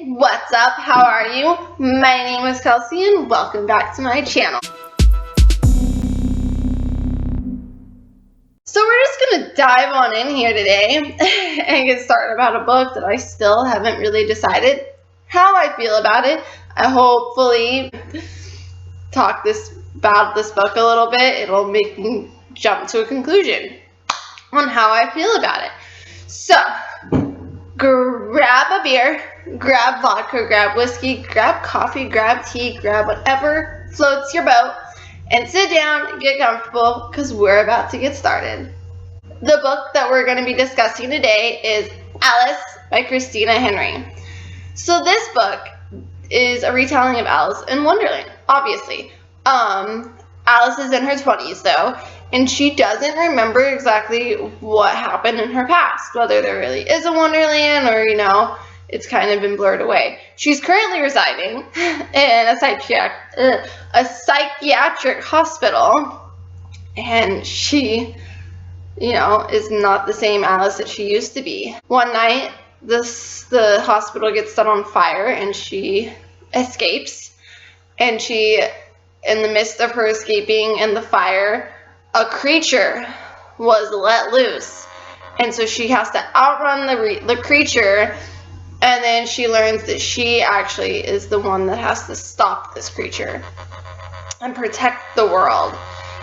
what's up? How are you? My name is Kelsey and welcome back to my channel. So we're just going to dive on in here today and get started about a book that I still haven't really decided how I feel about it. I hopefully talk about this book a little bit. It'll make me jump to a conclusion on how I feel about it. So, grab a beer, grab vodka, grab whiskey, grab coffee, grab tea, grab whatever floats your boat, and sit down and get comfortable because we're about to get started. The book that we're going to be discussing today is Alice by Christina Henry. So this book is a retelling of Alice in Wonderland, obviously. Alice is in her 20s though, and she doesn't remember exactly what happened in her past, whether there really is a Wonderland or, it's kind of been blurred away. She's currently residing in a psychiatric hospital, and she, is not the same Alice that she used to be. One night, the hospital gets set on fire, and she escapes, and in the midst of her escaping and the fire, a creature was let loose, and so she has to outrun the creature, and then she learns that she actually is the one that has to stop this creature and protect the world.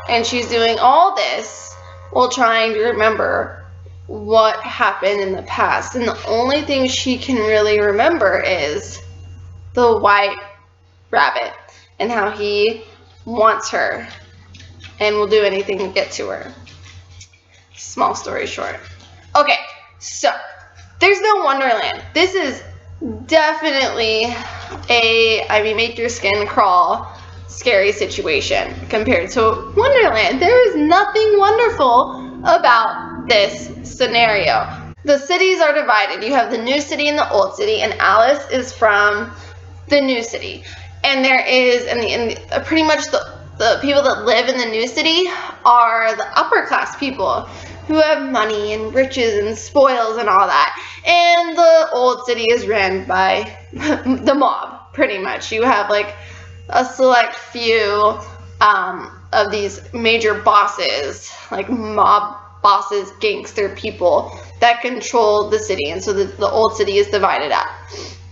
And she's doing all this while trying to remember what happened in the past, and the only thing she can really remember is the white rabbit and how he wants her and will do anything to get to her. Small story short. Okay, so there's no Wonderland. This is definitely make your skin crawl scary situation compared to Wonderland. There is nothing wonderful about this scenario. The cities are divided. You have the new city and the old city, and Alice is from the new city. And there is, pretty much the people that live in the new city are the upper class people who have money and riches and spoils and all that. And the old city is ran by the mob, pretty much. You have like a select few of these major bosses, like mob bosses, gangster people that control the city. And so the old city is divided up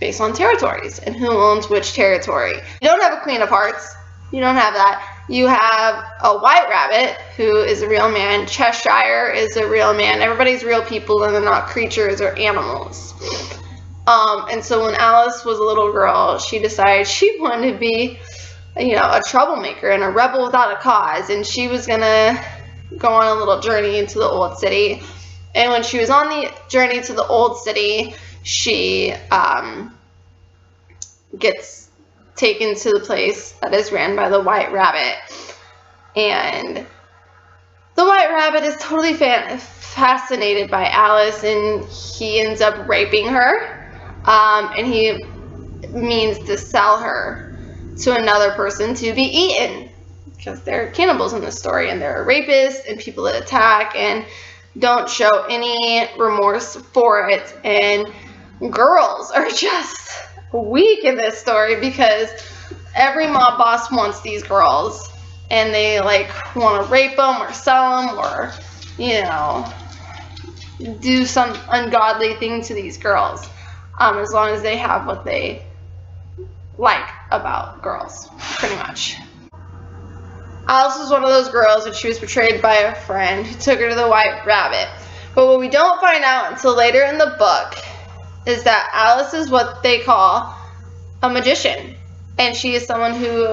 based on territories and who owns which territory. You don't have a Queen of Hearts. You don't have that. You have a White Rabbit, who is a real man. Cheshire is a real man. Everybody's real people, and they're not creatures or animals. And so when Alice was a little girl, she decided she wanted to be, a troublemaker and a rebel without a cause. And she was going to go on a little journey into the old city. And when she was on the journey to the old city, she gets taken to the place that is ran by the White Rabbit. And the White Rabbit is totally fascinated by Alice, and he ends up raping her. And he means to sell her to another person to be eaten, because they're cannibals in this story, and they're rapists and people that attack and don't show any remorse for it. And girls are just weak in this story because every mob boss wants these girls, and they want to rape them or sell them or do some ungodly thing to these girls, as long as they have what they like about girls, pretty much. Alice was one of those girls, and she was betrayed by a friend who took her to the White Rabbit. But what we don't find out until later in the book is that Alice is what they call a magician. And she is someone who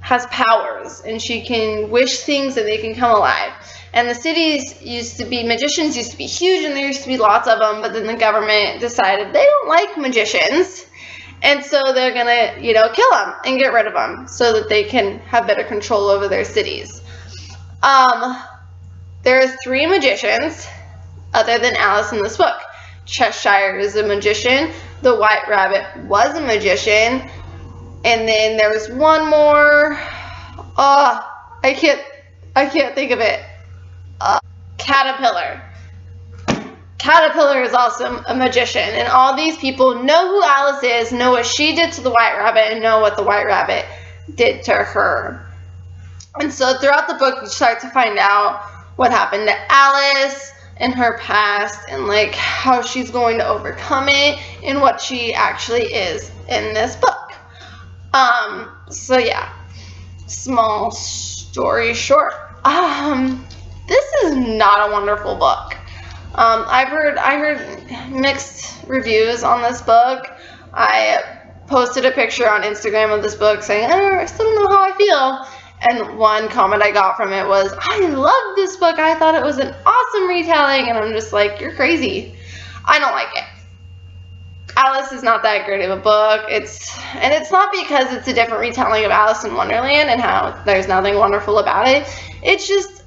has powers, and she can wish things and they can come alive. And the cities magicians used to be huge, and there used to be lots of them, but then the government decided they don't like magicians. And so they're going to, kill them and get rid of them so that they can have better control over their cities. There are 3 magicians other than Alice in this book. Cheshire is a magician. The White Rabbit was a magician. And then there was one more. I can't think of it. Caterpillar. Caterpillar is also a magician, and all these people know who Alice is, know what she did to the White Rabbit, and know what the White Rabbit did to her. And so throughout the book, you start to find out what happened to Alice in her past, and like how she's going to overcome it, and what she actually is in this book. So yeah, small story short. This is not a wonderful book. I heard mixed reviews on this book. I posted a picture on Instagram of this book saying, I still don't know how I feel. And one comment I got from it was, I love this book. I thought it was an awesome retelling. And I'm just like, you're crazy. I don't like it. Alice is not that great of a book. It's not because it's a different retelling of Alice in Wonderland and how there's nothing wonderful about it. It's just,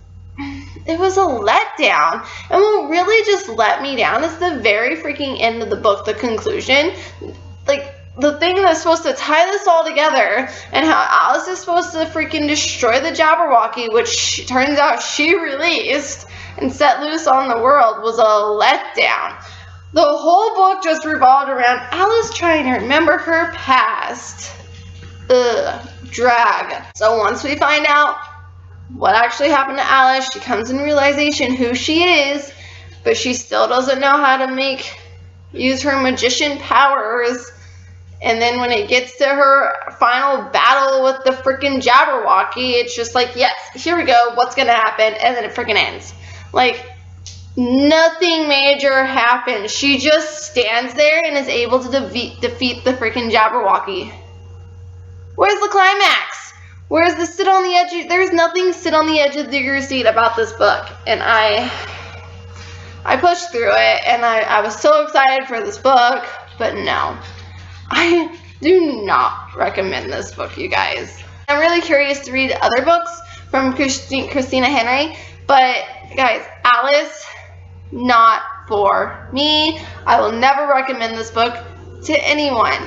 it was a letdown. And what really just let me down is the very freaking end of the book, the conclusion. Like, the thing that's supposed to tie this all together, and how Alice is supposed to freaking destroy the Jabberwocky, which turns out she released and set loose on the world, was a letdown. The whole book just revolved around Alice trying to remember her past. Ugh, drag. So once we find out what actually happened to Alice, she comes in realization who she is, but she still doesn't know how to use her magician powers. And then when it gets to her final battle with the freaking Jabberwocky, it's just like, yes, here we go, what's gonna happen? And then it freaking ends. Like, nothing major happens. She just stands there and is able to defeat the freaking Jabberwocky. Where's the climax? Where's the sit on the edge? There's nothing sit on the edge of your seat about this book. And I pushed through it, and I was so excited for this book, but no. I do not recommend this book, you guys. I'm really curious to read other books from Christina Henry, but guys, Alice, not for me. I will never recommend this book to anyone.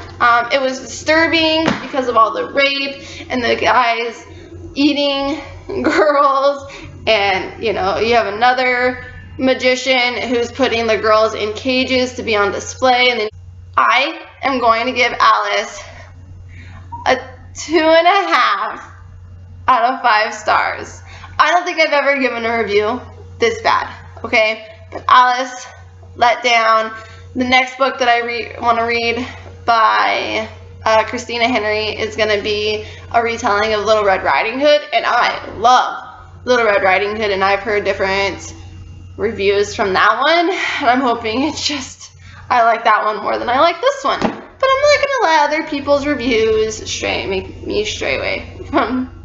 It was disturbing because of all the rape and the guys eating girls, and you know, you have another magician who's putting the girls in cages to be on display, and then I am going to give Alice a 2.5 out of 5 stars. I don't think I've ever given a review this bad, okay? But Alice, let down. The next book that I want to read by Christina Henry is going to be a retelling of Little Red Riding Hood, and I love Little Red Riding Hood, and I've heard different reviews from that one, and I'm hoping it's just I like that one more than I like this one. But I'm not going to let other people's reviews make me stray away from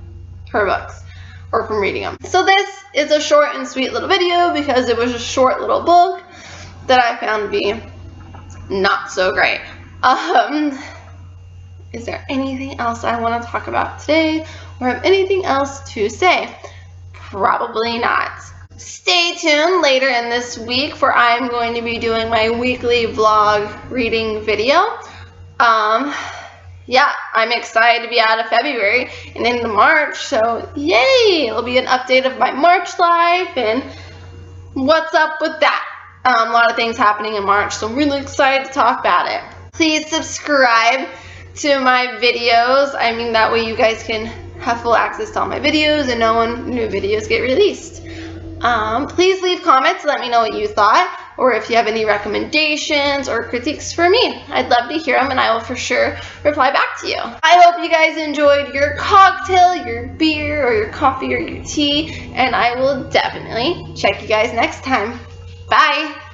her books or from reading them. So this is a short and sweet little video because it was a short little book that I found to be not so great. Is there anything else I want to talk about today or have anything else to say? Probably not. Stay tuned later in this week for I'm going to be doing my weekly vlog reading video. Yeah, I'm excited to be out of February and into March, so yay! It'll be an update of my March life and what's up with that. A lot of things happening in March, so I'm really excited to talk about it. Please subscribe to my videos. I mean, that way you guys can have full access to all my videos and know when new videos get released. Please leave comments, let me know what you thought, or if you have any recommendations or critiques for me. I'd love to hear them, and I will for sure reply back to you. I hope you guys enjoyed your cocktail, your beer, or your coffee, or your tea, and I will definitely check you guys next time. Bye!